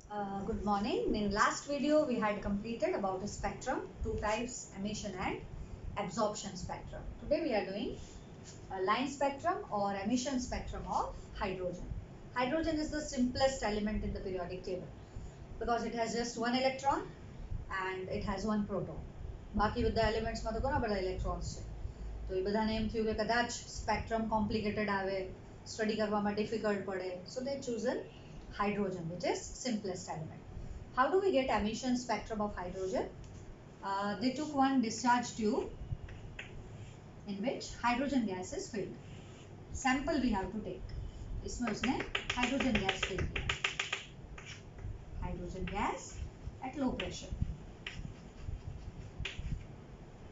Good morning. In last video we had completed about a spectrum, two types, emission and absorption spectrum. Today we are doing a line spectrum or emission spectrum of hydrogen. Hydrogen is the simplest element in the periodic table because it has just one electron and it has one proton. બાકી બધા એલિમેન્ટ્સમાં તો ઘણા બધા electrons છે તો એ બધાને એમ થયું કે કદાચ સ્પેક્ટ્રમ કોમ્પ્લિકેટેડ આવે સ્ટડી કરવામાં ડિફિકલ્ટ પડે so they chosen hydrogen, which is simplest element. How do we get emission spectrum of hydrogen? They took one discharge tube in which hydrogen gas is filled. Sample we have to take. इसमें उसने hydrogen gas fill किया. Hydrogen gas at low pressure.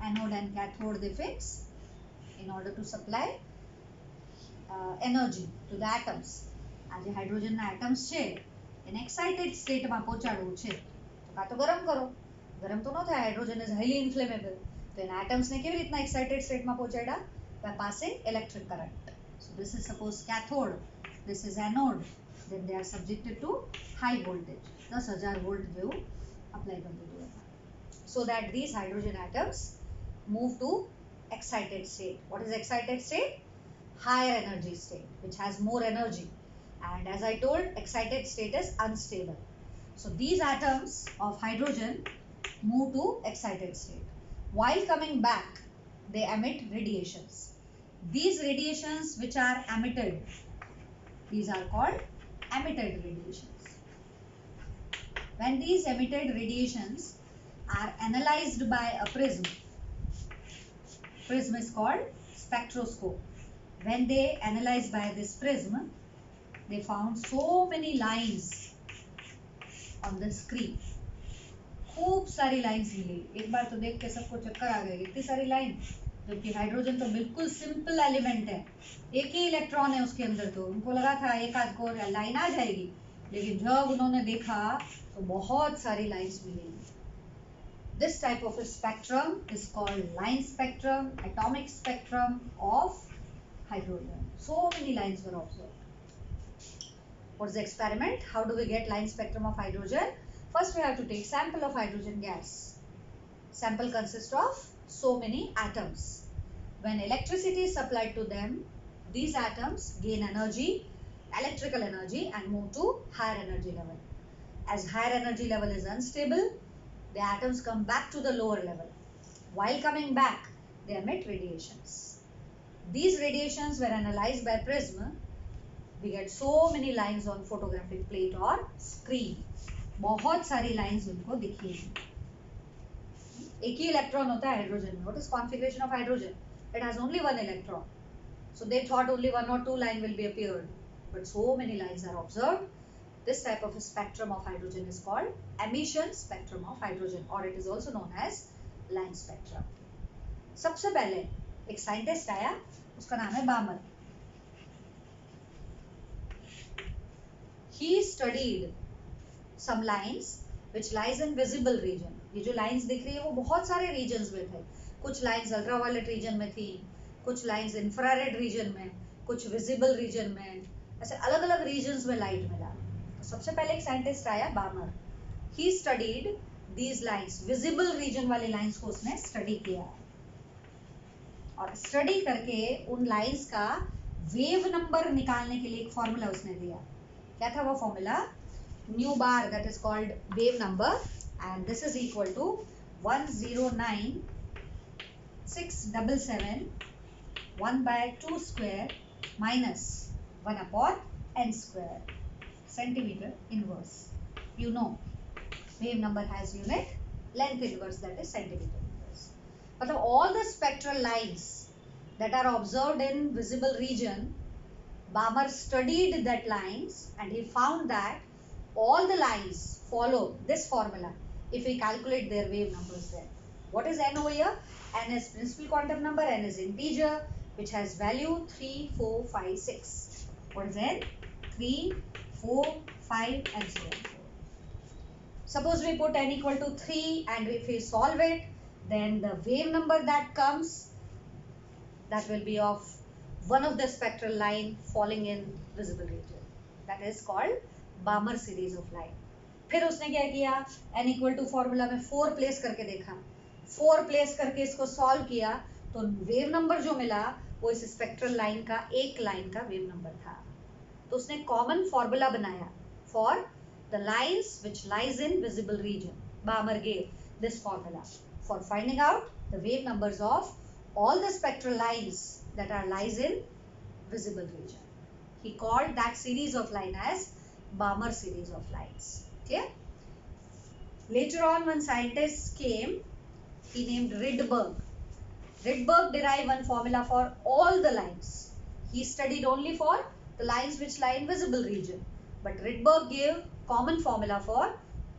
Anode and cathode they fix in order to supply energy to the atoms. આ જે હાઇડ્રોજનના atoms છે એને excited સ્ટેટમાં પહોંચાડવું છે તો કાં તો ગરમ કરો ગરમ તો ન થાય હાઇડ્રોજન ઇઝ હાઈલી ઇન્ફ્લેમેબલ તો એના એટમ્સને કેવી રીતના એક્સાઇટેડ સ્ટેટમાં પહોંચાડ્યા by passing electric current. So this is suppose cathode, this is anode, then they are subjected to high voltage 10,000 volt જેવું apply કરી દીધું એમાં so that these hydrogen atoms move to excited state. What is excited state? Higher energy state, which has more energy. And as I told, excited state is unstable. So these atoms of hydrogen move to excited state. While coming back, they emit radiations. These radiations which are emitted, these are called emitted radiations. When these emitted radiations are analyzed by a prism is called spectroscope. When they analyzed by this prism, they found so many lines on the screen. खूब सारी lines मिली. एक बार तो देख के सबको चक्कर आ गए इतनी सारी लाइन जबकि हाइड्रोजन तो बिल्कुल सिंपल एलिमेंट है एक ही इलेक्ट्रॉन है उसके अंदर तो उनको लगा था एक आध को लाइन आ जाएगी लेकिन जब उन्होंने देखा तो बहुत सारी लाइंस मिली. This type of a spectrum is called line spectrum, atomic spectrum of hydrogen. So many lines were observed. What is the experiment? How do we get line spectrum of hydrogen? First we have to take sample of hydrogen gas. Sample consists of so many atoms. When electricity is supplied to them, these atoms gain energy, electrical energy, and move to higher energy level. As higher energy level is unstable, the atoms come back to the lower level. While coming back, they emit radiations. These radiations were analyzed by prism. We get so many lines on photographic plate or screen. बहुत सारी lines उनको दिखी. एक ही electron होता है hydrogen में. What is configuration of hydrogen? It has only one electron. So they thought only one or two line will be appeared, but so many lines are observed. This type of a spectrum of hydrogen is called emission spectrum of hydrogen, or it is also known as line spectrum. सबसे पहले एक scientist आया, उसका नाम है बामर. He studied some lines which lies in visible region. ये जो lines दिख रही है वो बहुत सारे regions में थे. कुछ lines ultraviolet region में थी, कुछ lines infrared region में, कुछ visible region में, ऐसे अलग अलग regions में light मिला. तो सबसे पहले एक scientist आया बामर. He studied these lines, visible region वाले lines को उसने study किया और study करके उन lines का wave number निकालने के लिए एक formula उसने दिया. क्या था वो formula? Nu bar, that is called wave number, and this is equal to 109,677 1 by 2 square minus 1 upon n square centimeter inverse. You know, wave number has unit, length inverse, that is centimeter inverse. But all the spectral lines that are observed in visible region, Balmer studied that lines and he found that all the lines follow this formula if we calculate their wave numbers there. What is n over here? N is principal quantum number, n is integer which has value 3, 4, 5, 6. What is n? 3, 4, 5 and so on. Suppose we put n equal to 3 and if we solve it, then the wave number that comes, that will be of one of the spectral line falling in visible region. That is called Balmer series of line. फिर उसने क्या किया, n equal to formula में 4 place करके देखा, 4 place करके इसको solve किया, तो वेव नंबर जो मिला वो इस स्पेक्ट्रल लाइन का एक लाइन का वेव नंबर था। तो उसने कॉमन फॉर्मूला बनाया for the lines which lies in visible region. बामर gave this formula for finding out the wave numbers of all the spectral lines that are lies in visible region. He called that series of line as Balmer series of lines. Clear? Later on, when scientists came, he named Rydberg. Rydberg derived one formula for all the lines. He studied only for the lines which lie in visible region. But Rydberg gave common formula for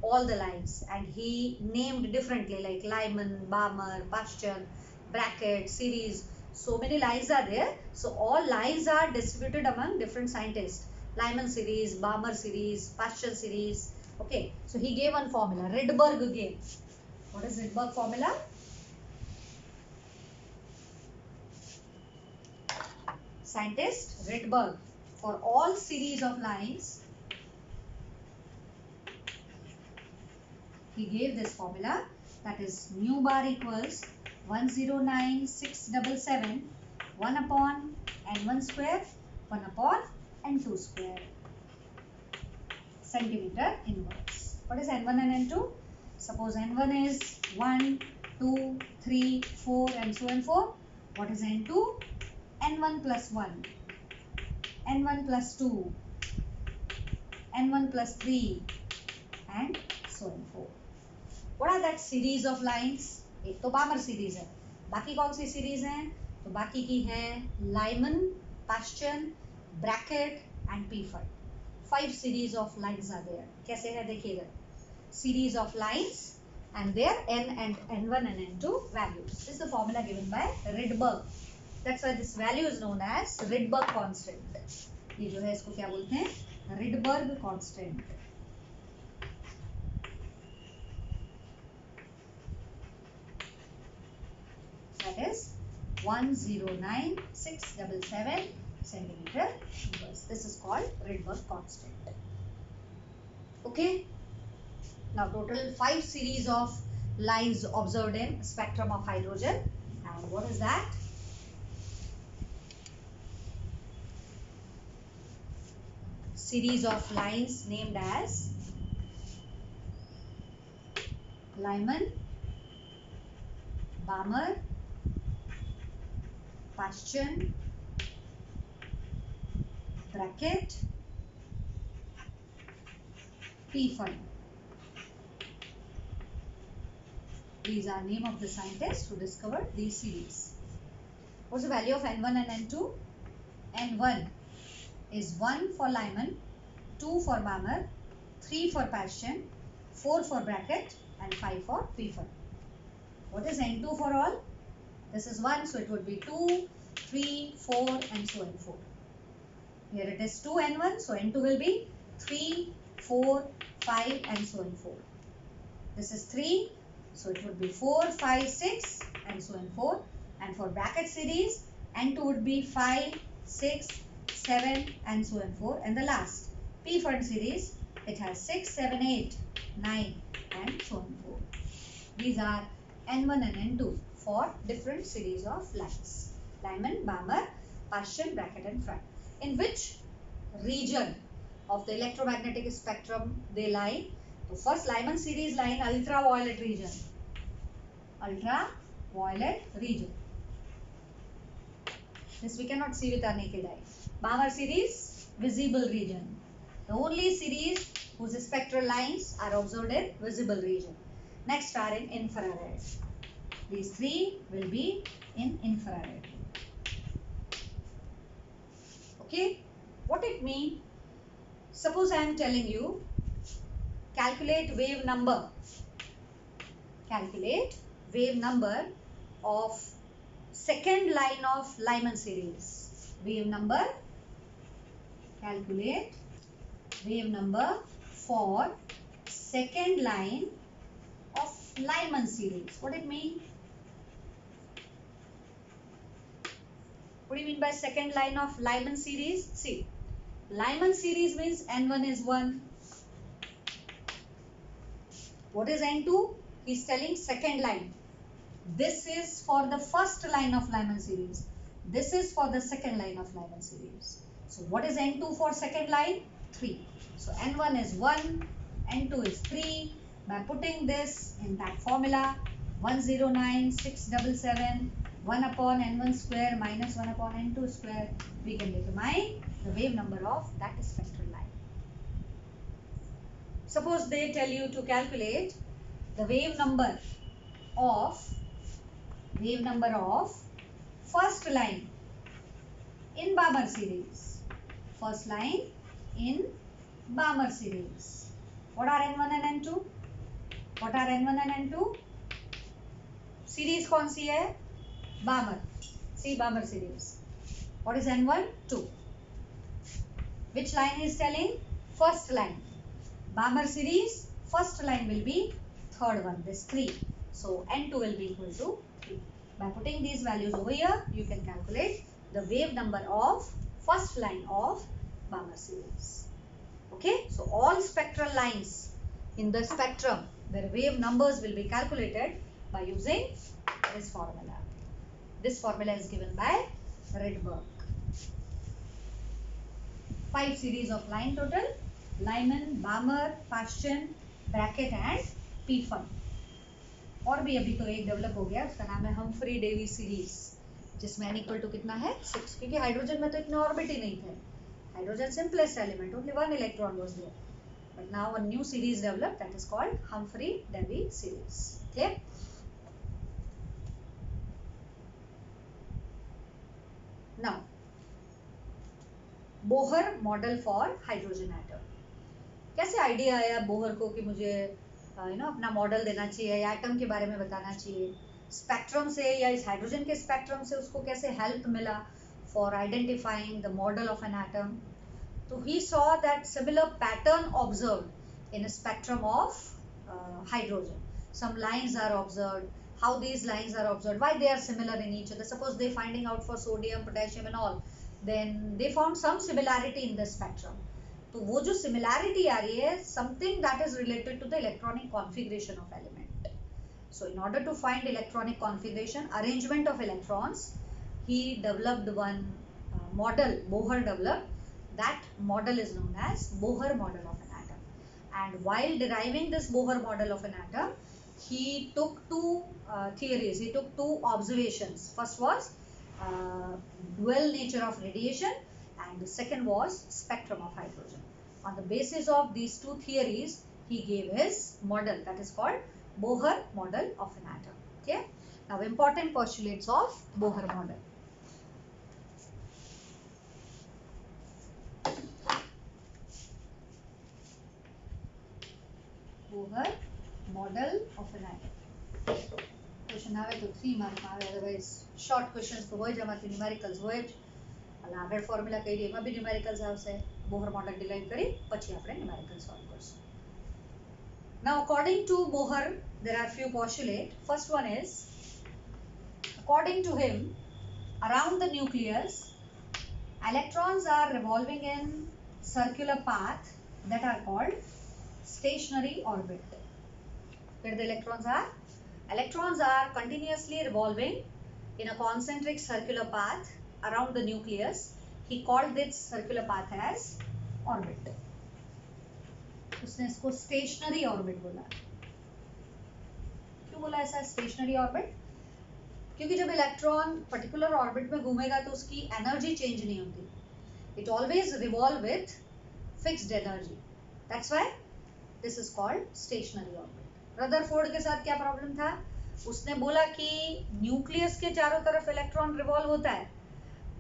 all the lines, and he named differently like Lyman, Balmer, Paschen, bracket, series. So many lines are there. So all lines are distributed among different scientists. Lyman series, Balmer series, Paschen series. Okay, so he gave one formula. Rydberg gave. What is Rydberg formula? Scientist Rydberg, for all series of lines, he gave this formula, that is mu bar equals 109,677 1 upon n1 square 1 upon n2 square centimeter inverse. What is n1 and n2? Suppose n1 is 1, 2, 3, 4 and so on 4. What is n2? n1 plus 1, n1 plus 2, n1 plus 3 and so on 4. What are that series of lines? एक तो बामर series है, बाकी कौन सी series हैं? तो बाकी की है Lyman, Paschen, Brackett and Pfund. 5 series of lines are there. कैसे है देखिएगा. Series of lines and their n and n1 and n2 values. This is the formula given by Rydberg. That's why this value is known as Rydberg constant. ये जो है इसको क्या बोलते हैं? Rydberg constant. That is 109,677 centimeter inverse. This is called Rydberg constant. Okay. Now total 5 series of lines observed in spectrum of hydrogen. And what is that? Series of lines named as Lyman, Balmer, Paschen, bracket, pfund. These are name of the scientists who discovered these series. What's the value of n1 and n2? n1 is 1 for Lyman, 2 for Balmer, 3 for Paschen, 4 for bracket and 5 for pfund. What is n2 for all? This is 1, so it would be 2, 3, 4 and so on 4. Here it is 2 n1, so n2 will be 3, 4, 5 and so on 4. This is 3, so it would be 4, 5, 6 and so on 4. And for bracket series, n2 would be 5, 6, 7 and so on 4. And the last pfund series, it has 6, 7, 8, 9 and so on 4. These are n1 and n2 for different series of lines. Lyman, Balmer, Paschen, bracket and pfund. In which region of the electromagnetic spectrum they lie? So first Lyman series lie in ultraviolet region. Ultraviolet region. This we cannot see with our naked eye. Balmer series, visible region. The only series whose spectral lines are observed in visible region. Next are in infrared. These three will be in infrared. Okay, what it means? Suppose I am telling you, calculate wave number. Calculate wave number of second line of Lyman series. Wave number. Calculate wave number for second line of Lyman series. What it mean? What do you mean by second line of Lyman series? See, Lyman series means n1 is 1, What is N2? He's telling second line. This is for the first line of Lyman series. This is for the second line of Lyman series. So what is N2 for second line? 3. So N1 is 1, N2 is 3. By putting this in that formula, 109,677, 1 upon N1 square minus 1 upon N2 square, we can determine the wave number of that spectral line. Suppose they tell you to calculate the wave number of first line in Balmer series. First line in Balmer series. What are N1 and N2? What are N1 and N2? Series कौन सी है? Balmer. See Balmer series. What is N1? 2. Which line is telling? First line. Balmer series, first line will be third one, this 3. So N2 will be equal to 3. By putting these values over here, you can calculate the wave number of first line of Balmer series. Okay, so all spectral lines in the spectrum, their wave numbers will be calculated by using this formula. This formula is given by Rydberg. 5 series of line total: Lyman, Balmer, Paschen, Brackett and Pfund. और भी अभी तो एक develop हो गया, उसका नाम है हम्फ्री डेवी सीरीज, जिसमें n इक्वल टू कितना है 6, क्योंकि हाइड्रोजन में तो इतने ऑर्बिट ही नहीं थे. Hydrogen simplest element, only 1 electron was there. But now a new series developed, that is called Humphrey-Davy series. Okay. Now, Bohr model for hydrogen atom. कैसे आइडिया आया बोहर को कि मुझे अपना मॉडल देना चाहिए या एटम के बारे में बताना चाहिए? स्पेक्ट्रम से या इस हाइड्रोजन के स्पेक्ट्रम से उसको कैसे हेल्प मिला for identifying the model of an atom? तो he saw that similar pattern observed in a spectrum of hydrogen. Some lines are observed. How these lines are observed, why they are similar in each other. Suppose they finding out for sodium, potassium and all, then they found some similarity in the spectrum. तो वो जो similarity आ रही है, something that is related to the electronic configuration of element. So in order to find electronic configuration, arrangement of electrons, he developed one model. Bohr developed. That model is known as Bohr model of an atom. And while deriving this Bohr model of an atom, he took two theories. He took two observations. First was dual nature of radiation, and the second was spectrum of hydrogen. On the basis of these two theories, he gave his model, that is called Bohr model of an atom. Okay. Now, important postulates of Bohr model. Bohr model of an atom. Question આવે તો 3 mark માં આવે, otherwise short questions તો હોય જ, એમાંથી numericals હોય જ. અને આગળ ફોર્મ્યુલા કહી દઈએ, એમાં બી ન્યુમેરિકલ્સ આવશે. બોહર મોડલ ડિરાઇવ કરી પછી આપણે ન્યુમેરિકલ સોલ્વ કરશું. Now according to Bohr, there are few postulates. First one is, according to him, around the nucleus, electrons are revolving in circular path that are called stationary orbit. Where the electrons are continuously revolving in a concentric circular path around the nucleus. He called this circular path as orbit. उसने इसको stationary orbit बोला. क्यों बोला ऐसा stationary orbit? क्योंकि जब electron particular orbit में घूमेगा तो उसकी एनर्जी चेंज नहीं होती. It always revolve with fixed energy. That's why this is called stationary orbit. Rutherford के साथ क्या प्रॉब्लम था? उसने बोला कि न्यूक्लियस के चारों तरफ इलेक्ट्रॉन रिवॉल्व होता है,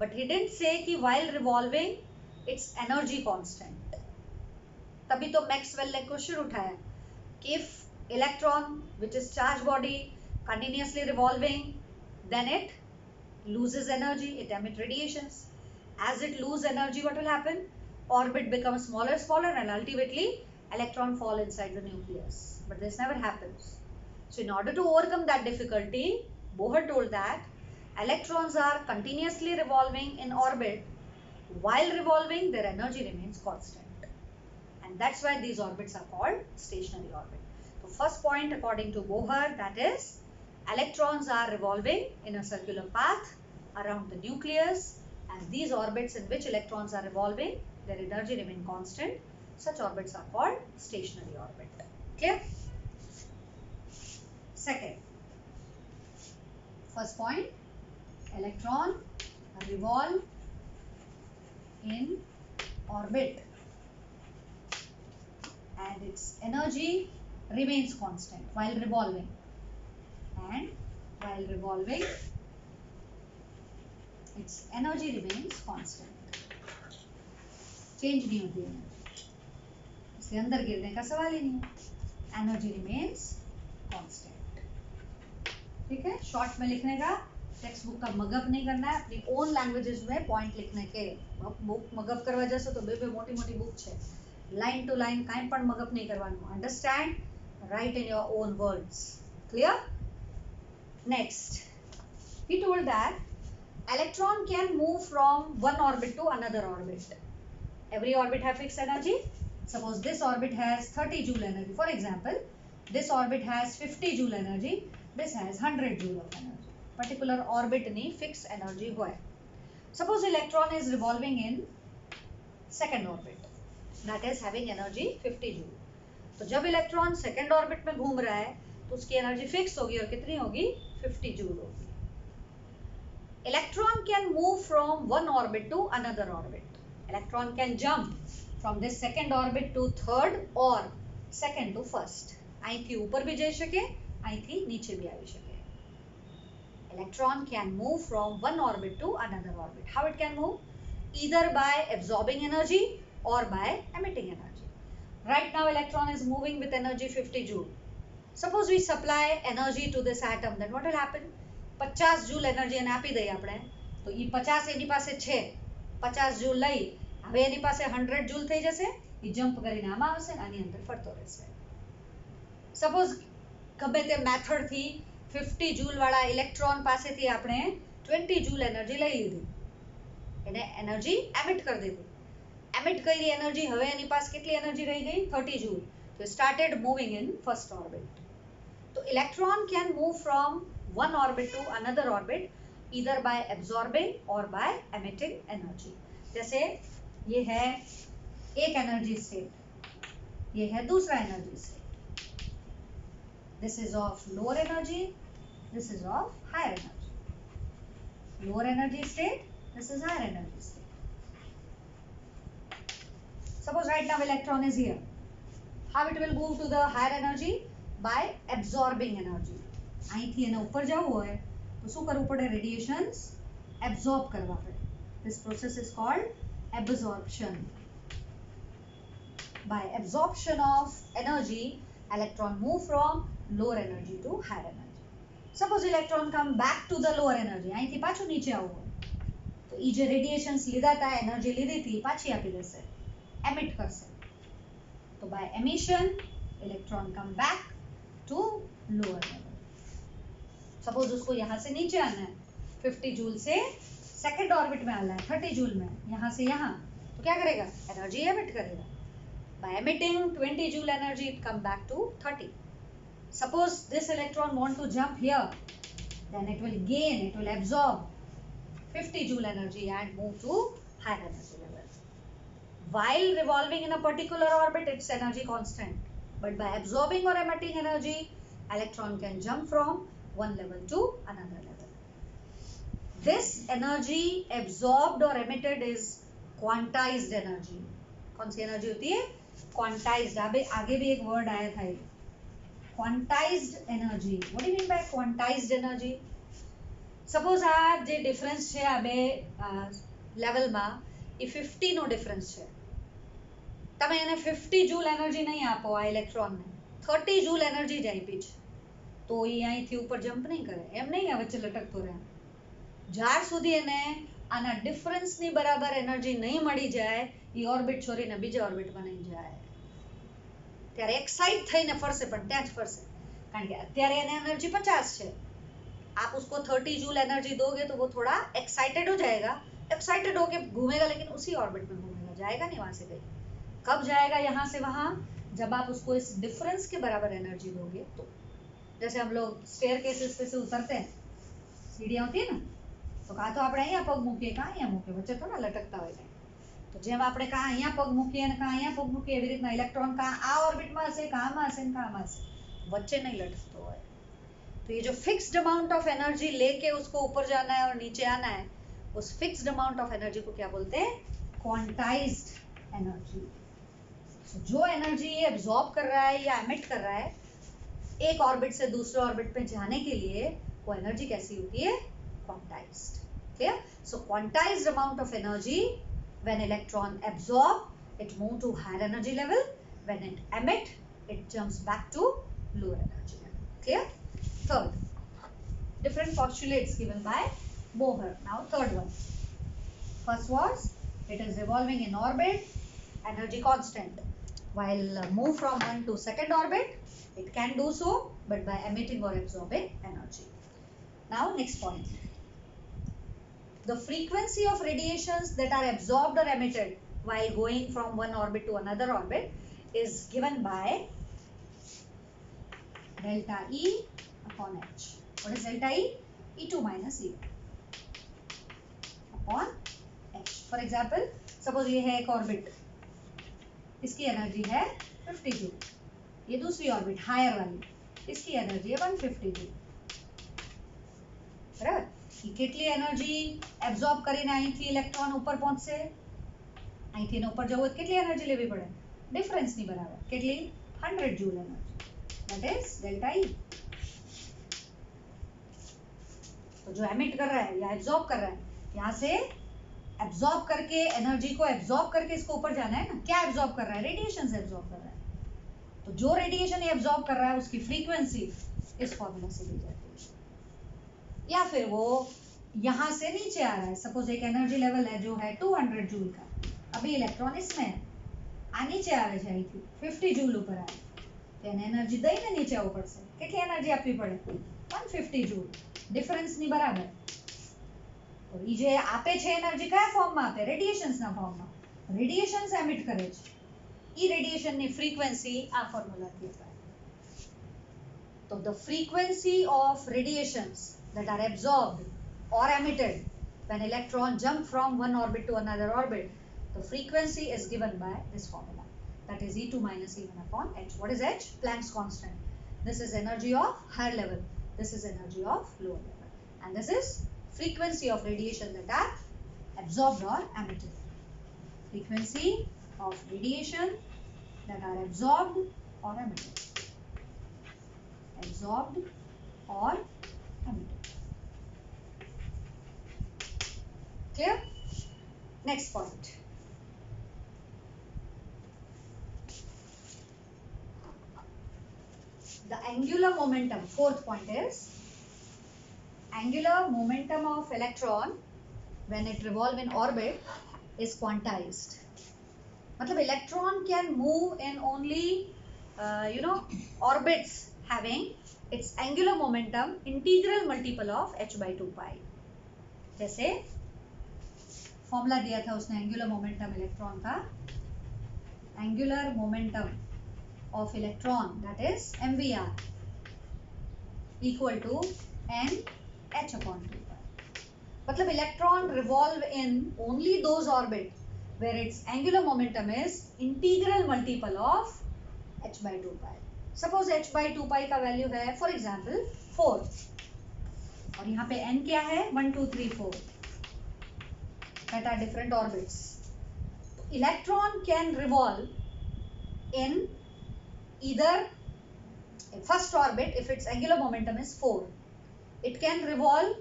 बट ही डिडंट से कि while revolving its energy constant. तभी तो मैक्सवेल ने क्वेश्चन उठाया कि if electron which is charge body continuously revolving, then it loses energy, it emits radiations. As it lose energy, what will happen? Orbit becomes smaller and ultimately electron fall inside the nucleus. But this never happens. So in order to overcome that difficulty, Bohr told that electrons are continuously revolving in orbit. While revolving, their energy remains constant. And that's why these orbits are called stationary orbit. So So first point according to Bohr, that is electrons are revolving in a circular path around the nucleus, and these orbits in which electrons are revolving, their energy remain constant. Such orbits are called stationary orbit. Clear? Second, first point, electron revolve in orbit and its energy remains constant while revolving, and while revolving its energy remains constant. Change नहीं होती energy, इसके अंदर गिरने का सवाल ही नहीं है. Energy remains constant. ठीक है, शॉर्ट में लिखने का, टेक्स्ट बुक का मगअप नहीं करना है. अपनी ओन लैंग्वेजेस में पॉइंट लिखने के. बुक मगअप करवा जैसे तो बे मोटी मोटी बुक છે, लाइन टू लाइन કાઈ પણ મગઅપ નહીં કરવાનું. Understand, right in your own words. Clear? Next, he told that electron can move from one orbit to another orbit. Every orbit have fixed energy. Suppose this orbit has 30 joule energy. For example, this orbit has 50 joule energy. This has 100 joule of energy. Particular orbit ni fixed energy hoy. Suppose electron is revolving in second orbit, that is having energy 50 joule. तो जब electron second orbit में घूम रहा है तो उसकी energy fix होगी, और कितनी होगी? 50 जूल होगी. Electron can move from one orbit to another orbit. Electron can jump from this second orbit to third or second to first. અહીંથી ઉપર भी જઈ શકે, અહીંથી નીચે भी આવી શકે. Electron can move from one orbit to another orbit. How it can move? Either by absorbing energy or by emitting energy. Right now electron is moving with energy 50 joule. Suppose we supply energy to this atom, then what will happen? 50 joule energy એને આપી દઈએ આપણે, તો એ 50 એની પાસે છે, 50 joule લઈ હવે એની પાસે 100 જૂલ થઈ જશે. એ જમ્પ કરીને આમાં આવશે અને આની અંદર ફરતો રહેશે. સપોઝ ગમે તે મેથડથી 50 જૂલ વાળા ઇલેક્ટ્રોન પાસેથી આપણે 20 જૂલ એનર્જી લઈ લીધી, એને એનર્જી એમિટ કરી દીધી. એમિટ કરેલી એનર્જી હવે એની પાસે કેટલી એનર્જી રહી ગઈ? 30 જૂલ. તો started moving in first orbit. તો electron can move from one orbit to another orbit either by absorbing or by emitting energy. जैसे ये है एक एनर्जी स्टेट, ये है दूसरा energy state. This is of lower energy, this is of higher energy. Lower energy state, this is higher energy state. Suppose right now electron is here. How it will move to the higher energy? By absorbing energy. અહીંથી એને ઉપર જવું હોય તો શું કરવું પડે? રેડિએશન્સ absorb કરવા પડે. This process is called absorption. By absorption of energy, electron move from lower energy to higher energy. Suppose electron come back to the lower energy. અહીંથી પાછું નીચે આવવું હોય તો એ જે રેડિએશન્સ લીધા હતા, એનર્જી લીધી હતી, પાછી આપી દેશે, એમિટ કરશે. તો by emission, electron come back to lower level. Suppose उसको यहाँ से नीचे आना है, 50 जूल से सेकेंड ऑर्बिट में आना है 30 जूल में, यहाँ से यहाँ, तो क्या करेगा? एनर्जी एमिट करेगा. By emitting 20 joule energy it come back to 30. Suppose this electron want to jump here, then it will gain, it will absorb 50 joule energy and move to higher energy level. While revolving in a particular orbit, its energy constant, but by absorbing or emitting energy, electron can jump from one level to another level. This energy absorbed or emitted is quantized energy. कौन सी energy होती है? Quantized. आगे भी एक word आया था, quantized energy. What do you mean by quantized energy? Suppose આ જે ડિફરન્સ છે આ બે લેવલમાં, એ 50 નો ડિફરન્સ છે. તમે એને 50 જૂલ એનર્જી નહીં આપો આ ઇલેક્ટ્રોનને, 30 જૂલ એનર્જી જ આપી છે, તો એ અહીંથી ઉપર જમ્પ નહીં કરે. એમ નહીં આ વચ્ચે લટકતો રહે. જ્યાર સુધી એને આના ડિફરન્સની બરાબર એનર્જી નહીં મળી જાય, એ ઓર્બિટ છોડીને બીજા ઓર્બિટમાં નહીં જાય. ત્યારે એક્સાઇટ થઈને ફરશે, પણ ત્યાં જ ફરશે, કારણ કે અત્યારે એને એનર્જી 50 છે. आप उसको 30 जूल एनर्जी दोगे तो वो थोड़ा एक्साइटेड हो जाएगा, एक्साइटेड होके घूमेगा, लेकिन उसी ऑर्बिट में घूमेगा, जाएगा नहीं वहां से कहीं. कब जाएगा यहाँ से वहां? जब आप उसको इस डिफरेंस के बराबर एनर्जी दोगे तो। जैसे हम लोग स्टेयर केसेस पे से उतरते हैं, सीढ़ियाँ होती है ना, तो कां तो આપણે અહીંયા પગ મૂકીએ કાં અહીંયા મૂકીએ, વચ્ચે થોડા લટકતા હોય કાંઈ. તો જેમ આપણે કાં અહીંયા પગ મૂકીએ અને કાં અહીંયા પગ મૂકીએ એવી રીતના ઇલેક્ટ્રોન કાં આ ઓર્બિટમાં હશે, કાં આમાં હશે ને કાં આમાં હશે, વચ્ચે नहीं लटकतो હોય. तो ये जो फिक्स्ड अमाउंट ऑफ एनर्जी लेके उसको ऊपर जाना है और नीचे आना है, उस फिक्स्ड अमाउंट ऑफ एनर्जी को क्या बोलते हैं? Quantized energy. जो एनर्जी ये एब्जॉर्ब कर रहा है या एमिट कर रहा है एक ऑर्बिट से दूसरे ऑर्बिट पे जाने के लिए, वो एनर्जी कैसी होती है? Quantized. Clear? So quantized amount of energy when electron absorb it move to higher energy level, when it emit it jumps back to lower energy level. Clear? Third, different postulates given by Bohr. Now third one. First was it is revolving in orbit, energy constant. While move from one to second orbit, it can do so, but by emitting or absorbing energy. Now next point. The frequency of radiations that are absorbed or emitted while going from one orbit to another orbit is given by delta E upon h. What is delta E? E2 minus E1 upon h. For example, suppose ये है एक orbit, इसकी energy है 50 joule. ये दूसरी orbit higher वाली, इसकी energy है 150 जूल. बराबर? ये કેટલી એનર્જી એબ્સોર્બ કરીને અહીંથી ઇલેક્ટ્રોન ઉપર પહોંચશે, અહીંથી ઉપર જવું હોય કેટલી એનર્જી લેવી પડે? ડિફરન્સ ની બરાબર. કેટલી? 100 joule energy. That is delta E. तो जो एमिट कर रहा है या एब्जॉर्ब कर रहा है, यहाँ से एब्जॉर्ब करके एनर्जी को एब्जॉर्ब करके इसको ऊपर जाना है ना. क्या एब्जॉर्ब कर रहा है? रेडिएशन से एब्जॉर्ब कर रहा है. तो जो रेडिएशन ये एब्जॉर्ब कर रहा है उसकी फ्रीक्वेंसी इस फॉर्मूला से दी जाती है. या फिर वो यहाँ से नीचे आ रहा है, सपोज एक एनर्जी लेवल है जो है 200 जूल का, अभी इलेक्ट्रॉन इसमें है, आ नीचे આવે છે અહીંથી 50 જૂલ ઉપર આવે, તેને એનર્જી દઈને નીચે આવવું પડશે. કેટલી એનર્જી આપવી પડે? 150 જૂલ. ડિફરન્સ ની બરાબર. તો ઈ જે આપે છે એનર્જી કયા ફોર્મમાં આપે? રેડિએશન્સ ના ફોર્મમાં. રેડિએશન્સ એમિટ કરે છે, ઈ રેડિએશન ની ફ્રીક્વન્સી આ ફોર્મ્યુલા થી અપાય. તો the frequency of radiations that are absorbed or emitted when electron jump from one orbit to another orbit, the frequency is given by this formula, that is E2 minus E1 upon h. What is h? Planck's constant. This is energy of higher level, this is energy of lower level, and this is frequency of radiation that are absorbed or emitted. Frequency of radiation that are absorbed or emitted. Absorbed or emitted. Clear? Next point. The angular momentum, fourth point is angular momentum of electron when it revolve in orbit is quantized. मतलब electron can move in only orbits having its angular momentum integral multiple of h by 2 pi. जैसे formula दिया था उसने angular momentum electron का, angular momentum of electron that is mvr equal to n h upon 2 pi. मतलब electron revolve in only those orbit where its angular momentum is integral multiple of h by 2 pi. Suppose h by 2 pi का value है for example 4 और यहाँ पे n क्या है? 1 2 3 4 that are different orbits. Electron can revolve in either first orbit if its angular momentum is 4. It can revolve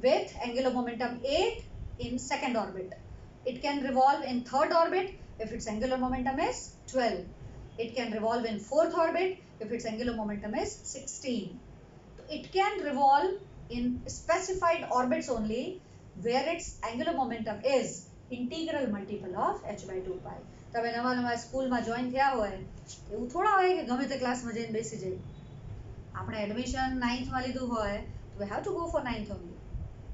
with angular momentum 8 in second orbit. It can revolve in third orbit if its angular momentum is 12. It can revolve in fourth orbit if its angular momentum is 16. It can revolve in specified orbits only where its angular momentum is integral multiple of h by 2 pi. તમે નવા નવા સ્કૂલમાં join થયા હોય એવું થોડા હોય કે ગમે તે ક્લાસમાં જઈને બેસી જાય. આપણે એડમિશન 9th માં લીધું હોય તો we have to go for 9th only.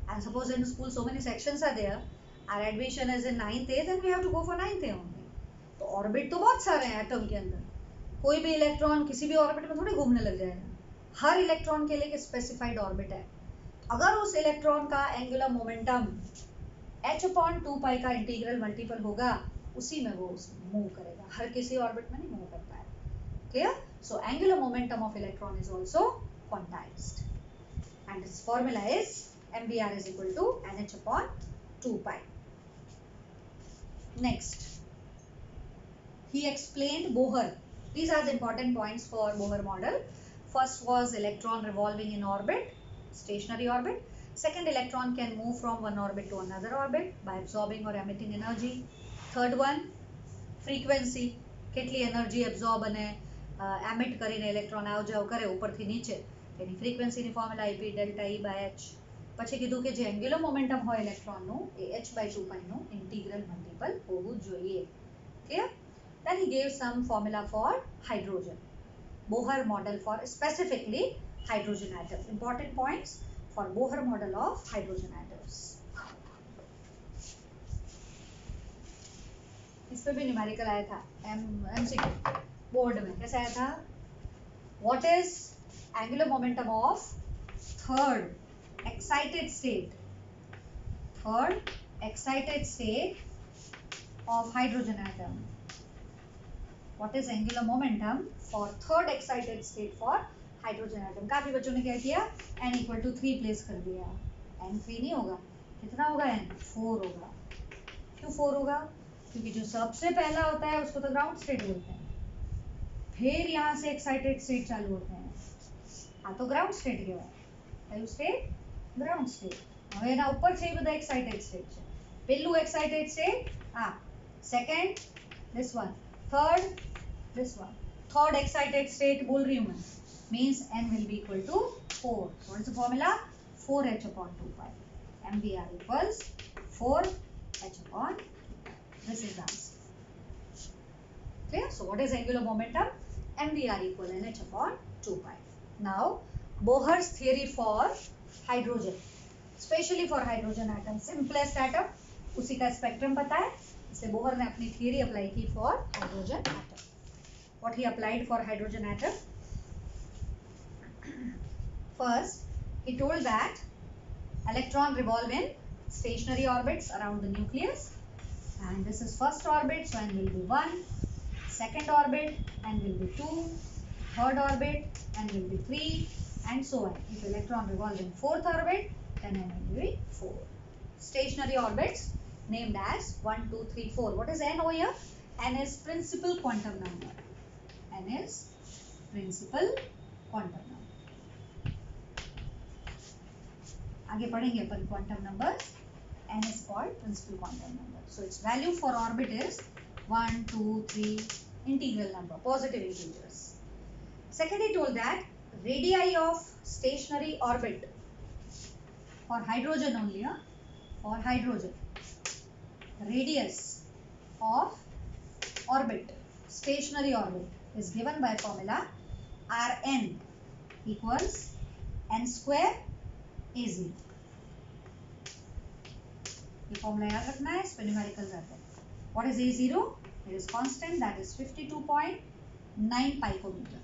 And suppose in school so many sections are there, our admission is in 9th 8th and we have to go for 9th only. तो orbit तो बहुत सारे हैं atom के अंदर, कोई भी electron किसी भी ऑर्बिट में थोड़ी घूमने लग जाएगा, हर इलेक्ट्रॉन के लिए एक स्पेसिफाइड ऑर्बिट है। अगर उस इलेक्ट्रॉन का एंगुलर मोमेंटम h/2 का इंटीग्रल मल्टीपल होगा, उसी में वो मूव करेगा, हर किसी ऑर्बिट में नहीं मूव करता है। Clear? So angular momentum of electron is also quantized and its formula is mvr is equal to nh/2. Next, he explained Bohr. These are the important points for Bohr model. First was electron revolving in orbit, stationary orbit. Second, electron can move from one orbit to another orbit by absorbing or emitting energy. Third one, frequency, કેટલી energy absorb અને emit કરીને electron આવ જાવ કરે ઉપરથી નીચે, એની ફ્રીક્વન્સીની formula આપી delta E by h. પછી કીધું કે જે એંગ્યુલર મોમેન્ટમ હોય ઇલેક્ટ્રોનનું એ h/2π નું ઇન્ટિગ્રલ મલ્ટીપલ હોવું જોઈએ. Clear? Then he gave some formula for hydrogen. Bohr model for specifically hydrogen atom. Important points for Bohr model of hydrogen atoms. इस पे भी न्यूमेरिकल आया था एमसीक्यू बोर्ड में. कैसे आया था? What is angular momentum of third excited state of hydrogen atom. What is angular momentum for third excited state for hydrogen atom. काफी बच्चों ने क्या किया, n = 3 प्लेस कर दिया. n 3 नहीं होगा, कितना होगा? n 4 होगा. क्यों 4 होगा? क्योंकि जो सबसे पहला होता है उसको तो ग्राउंड स्टेट बोलते हैं, फिर यहाँ से एक्साइटेड स्टेट चालू होते हैं. आ तो ग्राउंड स्टेट કહેવાય. કયું સ્ટેટ? Ground state. હવે એના ઉપર છે એ બધા એક્સાઇટેડ સ્ટેટ છે. પહેલું excited state second this one, third this one. Third excited state बोल रही हूँ मैं, means n will be equal to 4. What is the formula? 4h/2π. mvr equals 4h/. This is the answer. Clear? So what is angular momentum? mvr equal nh/2π. Now Bohr's theory for hydrogen, especially for hydrogen atom, simplest atom, उसी का spectrum पता है, इसलिए Bohr ने अपनी theory apply की for hydrogen atom. What he applied for hydrogen atom? First, he told that electron revolve in stationary orbits around the nucleus, and this is first orbit, so n will be 1. Second orbit, n will be 2. Third orbit, n will be 3, and so on. If electron revolve in fourth orbit, then n will be 4. Stationary orbits named as 1, 2, 3, 4. What is n over here? N is principal quantum number. N is principal quantum number. आगे पढ़ेंगे अपन quantum numbers. N is called principal quantum number. So its value for orbit is 1, 2, 3, integral number, positive integers. Second, he told that radii of stationary orbit for hydrogen only, for hydrogen, radius of orbit, stationary orbit, is given by formula Rn equals n square Az. ये formula याद रखना है, इस पे numericals आते हैं. What is A0? It is constant, that is 52.9 picometer.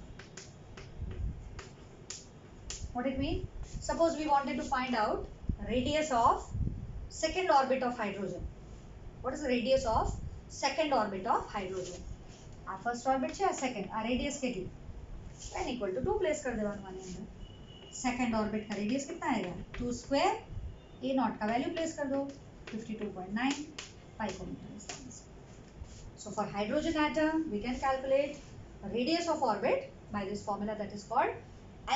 What it mean? Suppose we wanted to find out radius of second orbit of hydrogen. What is the radius of second orbit of hydrogen? Our first orbit है, second. Our radius कितनी? n equal to 2 place कर देवान वाले अंदर. Second orbit का radius कितना आएगा? 2 square. A naught का वैल्यू प्लेस कर दो. 52.9 picometer is the answer. So for hydrogen atom, we can calculate radius of orbit by this formula that is called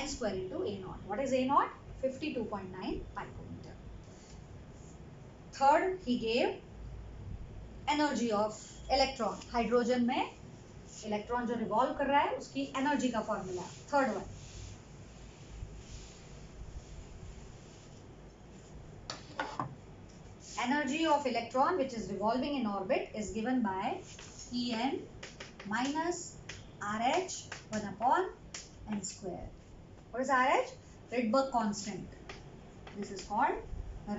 n square into A naught. What is A naught? 52.9 picometer. Third, he gave energy of electron. Hydrogen में electron जो revolve कर रहा है उसकी energy का formula. Third one, energy of electron which is revolving in orbit is given by En minus RH 1/n square. What is RH? Rydberg constant. This is called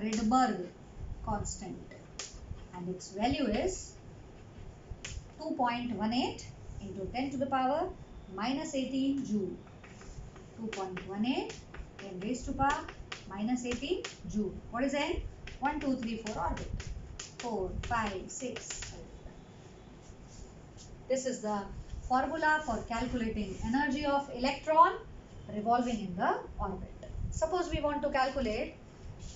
Rydberg constant, and its value is 2.18 into 10 to the power minus 18 joule. 2.18 10 raised to power minus 18 joule. What is N? 1, 2, 3, 4 orbit. 4, 5, 6, 7. This is the formula for calculating energy of electron revolving in the orbit. Suppose we want to calculate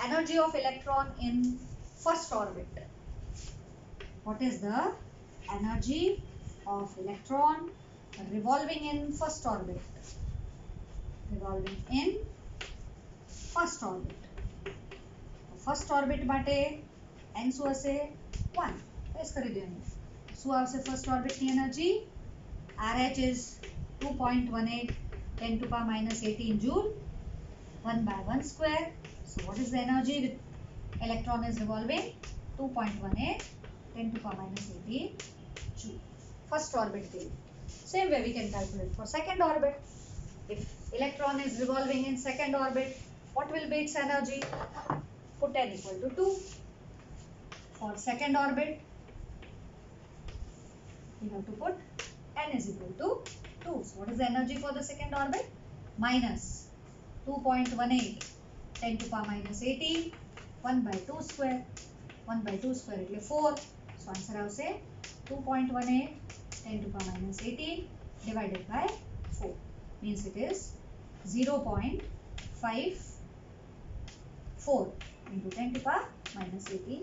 energy of electron in first orbit. What is the energy of electron revolving in first orbit? Revolving in first orbit. First orbit માટે n શું હશે 1. Press કરી દો એને. શું આવશે first orbit ની energy? RH is 2.18 10 to power minus 18 joule. 1 by 1 square. So what is the energy with electron is revolving? 2.18 10 to power minus 18 joule. First orbit के लिए. Same way we can calculate for second orbit. If electron is revolving in second orbit, what will be its energy? Put n equal to 2. For second orbit, you have to put n is equal to 2. So what is the energy for the second orbit? Minus 2.18 10 to power minus 18 1 by 2 square. 1 by 2 square એટલે 4. So answer આવશે 2.18 10 to power minus 18 divided by 4. Means it is 0.54 into 10 to power minus 18.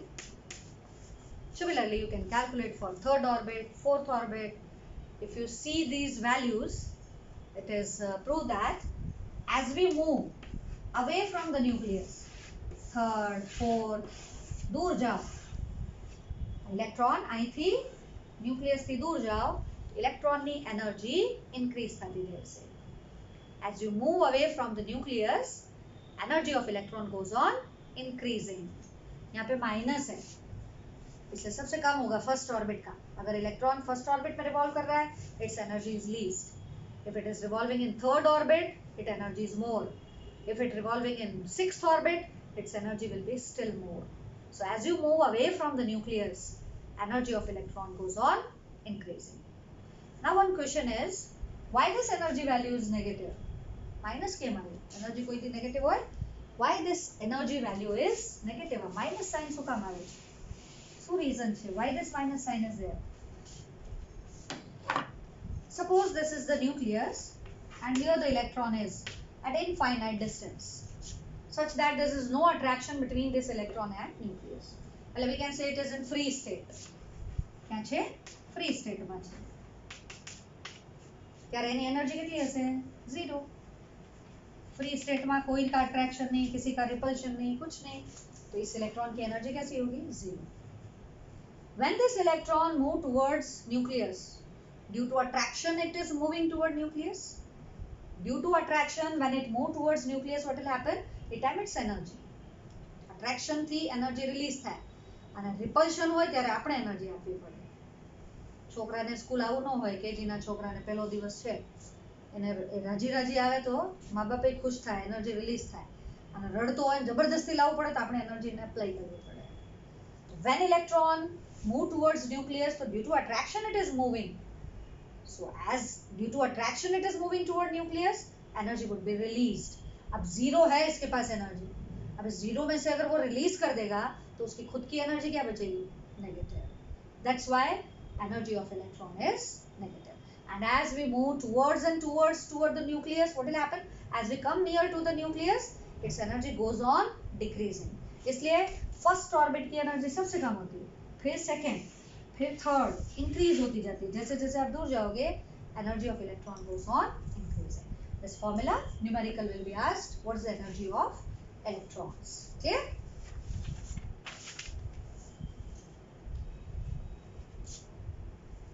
Similarly, you can calculate for third orbit, fourth orbit. If you see these values, it is proved that as we move away from the nucleus, third, fourth, दूर जाओ, electron અહીંથી nucleus થી दूर जाओ, electron ની energy increase થતી રહેશે. As you move away from the nucleus, energy of electron goes on increasing. यहाँ पे माइनस है, इससे सबसे कम होगा फर्स्ट ऑर्बिट का. अगर इलेक्ट्रॉन फर्स्ट ऑर्बिट में रिवॉल्व कर रहा है, its energy is least. If it is revolving in third orbit, it energy is more. If it revolving in sixth orbit, its energy will be still more. So as you move away from the nucleus, energy of electron goes on increasing. Now one question is, why this energy value is negative? Minus केम આવે? Energy કોઈથી negative હોય? Why this energy value is negative? Minus sign શું કામ આવે છે? શું reason છે? Why this minus sign is there? Suppose this is the nucleus and here the electron is at infinite distance, such that there is no attraction between this electron and nucleus. Well, we can say it is in free state. क्या છે? Free state માં છે. ત્યારે એની energy કેટલી હશે? 0. Free state में कोई का अट्रैक्शन नहीं, किसी का रिपल्शन नहीं, कुछ नहीं, तो इस इलेक्ट्रॉन की एनर्जी कैसी होगी? 0. When this electron move towards nucleus, due to attraction it is moving toward nucleus. Due to attraction, when it move towards nucleus, what will happen? It emits energy. Attraction थी energy release થાય, અને repulsion હોય ત્યારે આપણે energy આપવી પડે. છોકરાને school આવું ન હોય, કેજીના છોકરાને પહેલો દિવસ છે, એને રાજી રાજી આવે તો મા બાપે ખુશ થાય, એનર્જી રિલીઝ થાય, અને રડતો હોય જબરદસ્તી લાવવું પડે તો આપણે એનર્જીને અપ્લાય કરવી પડે. When electron move towards nucleus, so due to attraction it is moving. So as due to attraction it is moving toward nucleus, energy would be released. अब जीरो है इसके पास एनर्जी, अब इस जीरो में से अगर वो रिलीज कर देगा तो उसकी खुद की एनर्जी क्या बचेगी? Negative. That's why energy of electron is negative. And as we move towards the nucleus, what will happen? As we come near to the nucleus, its energy goes on decreasing. इसलिए first orbit की energy सबसे कम होती है, फिर second, फिर third, increase होती जाती है. जैसे जैसे आप दूर जाओगे, energy of electron goes on increasing. This formula numerical will be asked, what is the energy of electrons? Clear?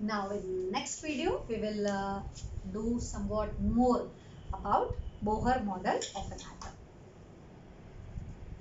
Now in next video we will do somewhat more about Bohr model of an atom.